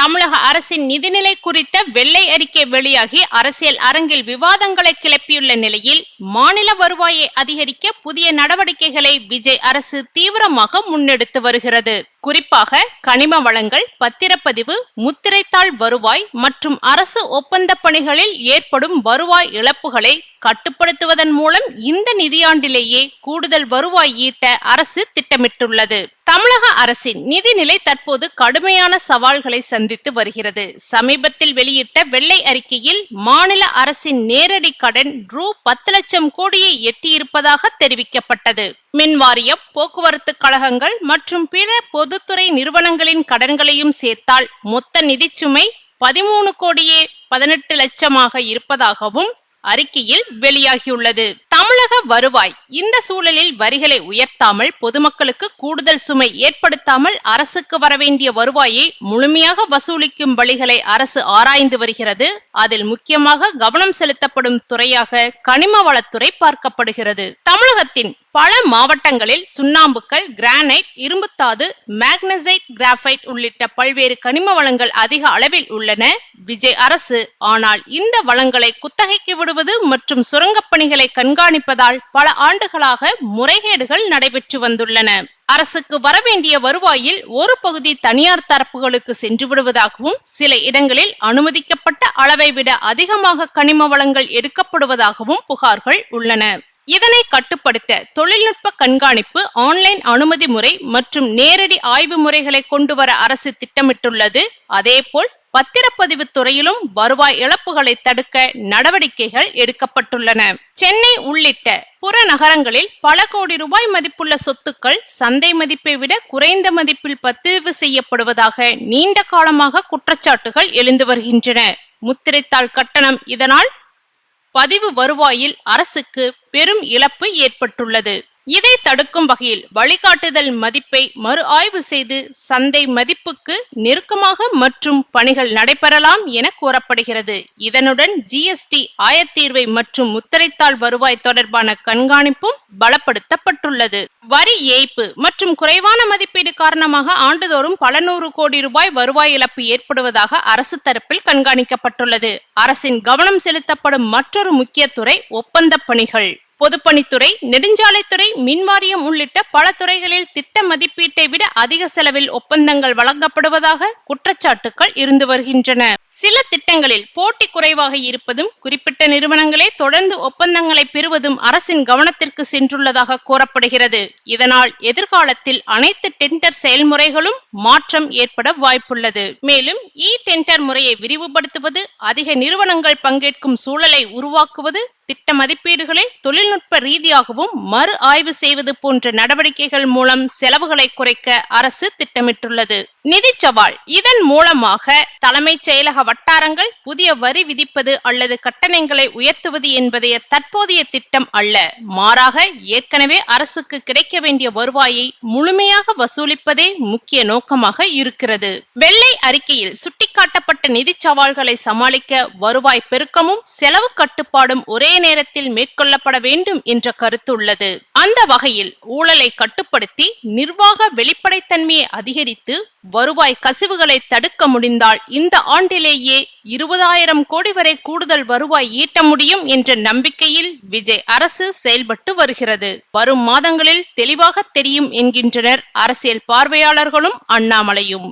தமிழக அரசின் நிதிநிலை குறித்த வெள்ளை அறிக்கை வெளியாகி அரசியல் அரங்கில் விவாதங்களை கிளப்பியுள்ள நிலையில் மாநில வருவாயை அதிகரிக்க புதிய நடவடிக்கைகளை விஜய் அரசு தீவிரமாக முன்னெடுத்து வருகிறது. குறிப்பாக கனிம வளங்கள், பத்திரப்பதிவு, முத்திரைத்தாள் வருவாய் மற்றும் அரசு ஒப்பந்த பணிகளில் ஏற்படும் வருவாய் இழப்புகளை கட்டுப்படுத்துவதன் மூலம் இந்த நிதியாண்டிலேயே கூடுதல் வருவாய் ஈட்ட அரசு திட்டமிட்டுள்ளது. தமிழக அரசின் நிதிநிலை தற்போது கடுமையான சவால்களை சந்தித்து வருகிறது. சமீபத்தில் வெளியிட்ட வெள்ளை அறிக்கையில் மாநில அரசின் நேரடி கடன் ரூ.10 லட்சம் கோடியை எட்டியிருப்பதாக தெரிவிக்கப்பட்டது. மின்வாரியம், போக்குவரத்து கழகங்கள் மற்றும் பிற பொதுத்துறை நிறுவனங்களின் கடன்களையும் சேர்த்தால் மொத்த நிதிச்சுமை 13 கோடியே 18 லட்சமாக இருப்பதாகவும் அறிக்கையில் வெளியாகியுள்ளது. தமிழக வருவாய் இந்த சூழலில் வரிகளை உயர்த்தாமல், பொதுமக்களுக்கு கூடுதல் சுமை ஏற்படுத்தாமல் அரசுக்கு வரவேண்டிய வருவாயை முழுமையாக வசூலிக்கும் வழிகளை அரசு ஆராய்ந்து வருகிறது. அதில் முக்கியமாக கவனம் செலுத்தப்படும் துறையாக கனிம வளத்துறை பார்க்கப்படுகிறது. தமிழகத்தின் பல மாவட்டங்களில் சுண்ணாம்புக்கல், கிரானைட், இரும்புத்தாது, மேக்னசைட், கிராஃபைட் உள்ளிட்ட பல்வேறு கனிம வளங்கள் அதிக அளவில் உள்ளன. விஜய் அரசு ஆனால் இந்த வளங்களை குத்தகைக்கு விடுவது மற்றும் சுரங்கப் பணிகளை கண்காணிப்பதால் பல ஆண்டுகளாக முறைகேடுகள் நடைபெற்று வந்துள்ளன. அரசுக்கு வரவேண்டிய வருவாயில் ஒரு பகுதி தனியார் தரப்புகளுக்கு சென்று விடுவதாகவும், சில இடங்களில் அனுமதிக்கப்பட்ட அளவை விட அதிகமாக கனிம வளங்கள் எடுக்கப்படுவதாகவும் புகார்கள் உள்ளன. இதனை கட்டுப்படுத்த தொழில்நுட்ப கண்காணிப்பு, ஆன்லைன் அனுமதி முறை மற்றும் நேரடி ஆய்வு முறைகளை கொண்டு வர அரசு திட்டமிட்டுள்ளது. அதேபோல் பத்திரப்பதிவு துறையிலும் வருவாய் இழப்புகளை தடுக்க நடவடிக்கைகள் எடுக்கப்பட்டுள்ளன. சென்னை உள்ளிட்ட புறநகரங்களில் பல கோடி ரூபாய் மதிப்புள்ள சொத்துக்கள் சந்தை மதிப்பை விட குறைந்த மதிப்பில் பதிவு செய்யப்படுவதாக நீண்ட காலமாக குற்றச்சாட்டுகள் எழுந்து வருகின்றன. முத்திரைத்தாள் கட்டணம் இதனால் பதிவு வருவாயில் அரசுக்கு பெரும் இழப்பு ஏற்பட்டுள்ளது. இதை தடுக்கும் வகையில் வழிகாட்டுதல் மதிப்பை மறு ஆய்வு செய்து சந்தை மதிப்புக்கு நெருக்கமாக மற்றும் பணிகள் நடைபெறலாம் என கூறப்படுகிறது. இதனுடன் GST ஆயத்தீர்வை மற்றும் முத்திரைத்தாள் வருவாய் தொடர்பான கண்காணிப்பும் பலப்படுத்தப்பட்டுள்ளது. வரி ஏய்ப்பு மற்றும் குறைவான மதிப்பீடு காரணமாக ஆண்டுதோறும் பல நூறு கோடி ரூபாய் வருவாய் இழப்பு ஏற்படுவதாக அரசு தரப்பில் கண்காணிக்கப்பட்டுள்ளது. அரசின் கவனம் செலுத்தப்படும் மற்றொரு முக்கிய துறை ஒப்பந்த பணிகள். பொதுப்பணித்துறை, நெடுஞ்சாலைத்துறை, மின்வாரியம் உள்ளிட்ட பல துறைகளில் திட்ட மதிப்பீட்டை விட அதிக செலவில் ஒப்பந்தங்கள் வழங்கப்படுவதாக குற்றச்சாட்டுகள் இருந்து வருகின்றன. சில திட்டங்களில் போட்டி குறைவாக இருப்பதும், குறிப்பிட்ட நிறுவனங்களே தொடர்ந்து ஒப்பந்தங்களை பெறுவதும் அரசின் கவனத்திற்கு சென்றுள்ளதாக கூறப்படுகிறது. இதனால் எதிர்காலத்தில் அனைத்து டெண்டர் செயல்முறைகளும் மாற்றம் ஏற்பட வாய்ப்புள்ளது. மேலும் டெண்டர் முறையை விரிவுபடுத்துவது, அதிக நிறுவனங்கள் பங்கேற்கும் சூழலை உருவாக்குவது, திட்ட மதிப்பீடுகளை தொழில்நுட்ப ரீதியாகவும் மறு ஆய்வு செய்வது போன்ற நடவடிக்கைகள் மூலம் செலவுகளை குறைக்க அரசு திட்டமிட்டுள்ளது. நிதி சவால் இதன் மூலமாக தலைமைச் செயலக வட்டாரங்கள் புதிய வரி விதிப்பது அல்லது கட்டணங்களை உயர்த்துவது என்பதைய தற்போதைய திட்டம் அல்ல. மாறாக ஏற்கனவே அரசுக்கு கிடைக்க வேண்டிய வருவாயை முழுமையாக வசூலிப்பதே முக்கிய நோக்கமாக இருக்கிறது. வெள்ளை அறிக்கையில் சுட்டிக்காட்டப்பட்ட நிதி சவால்களை சமாளிக்க வருவாய் பெருக்கமும் செலவு கட்டுப்பாடும் ஒரே நேரத்தில் மேற்கொள்ளப்பட வேண்டும் என்ற கருத்து உள்ளது. அந்த வகையில் ஊழலை கட்டுப்படுத்தி நிர்வாக வெளிப்படைத்தன்மையை அதிகரித்து வருவாய் கசிவுகளை தடுக்க முடிந்தால் இந்த ஆண்டிலேயே 20,000 கோடி வரை கூடுதல் வருவாய் ஈட்ட முடியும் என்ற நம்பிக்கையில் விஜய் அரசு செயல்பட்டு வருகிறது. வரும் மாதங்களில் தெளிவாக தெரியும் என்கின்றனர் அரசியல் பார்வையாளர்களும் அண்ணாமலையும்.